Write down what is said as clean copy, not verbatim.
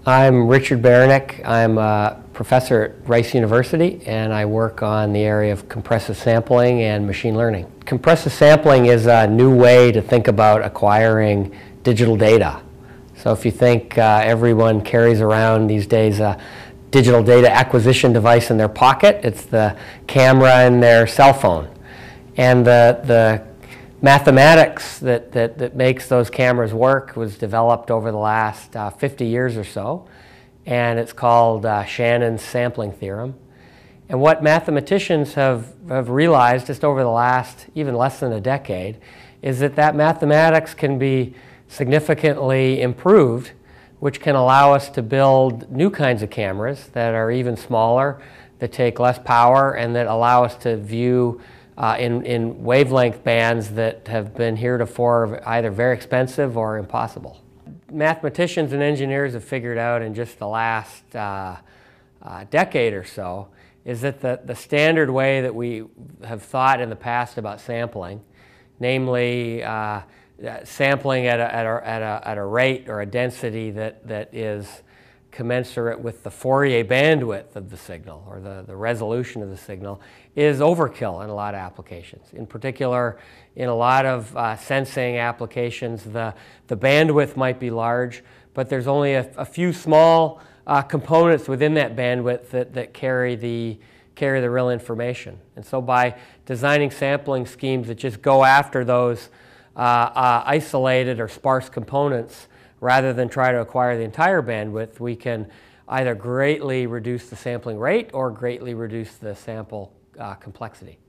I'm Richard Baraniuk. I'm a professor at Rice University, and I work on the area of compressive sampling and machine learning. Compressive sampling is a new way to think about acquiring digital data. So if you think everyone carries around these days a digital data acquisition device in their pocket, it's the camera in their cell phone. And the mathematics that makes those cameras work was developed over the last 50 years or so, and it's called Shannon's sampling theorem. And what mathematicians have realized just over the last even less than a decade is that mathematics can be significantly improved, which can allow us to build new kinds of cameras that are even smaller, that take less power, and that allow us to view in wavelength bands that have been heretofore either very expensive or impossible. Mathematicians and engineers have figured out in just the last decade or so is that the standard way that we have thought in the past about sampling, namely sampling at a rate or a density that is commensurate with the Fourier bandwidth of the signal, or the resolution of the signal, is overkill in a lot of applications. In particular, in a lot of sensing applications, the bandwidth might be large, but there's only a few small components within that bandwidth that carry the real information. And so by designing sampling schemes that just go after those isolated or sparse components, rather than try to acquire the entire bandwidth, we can either greatly reduce the sampling rate or greatly reduce the sample complexity.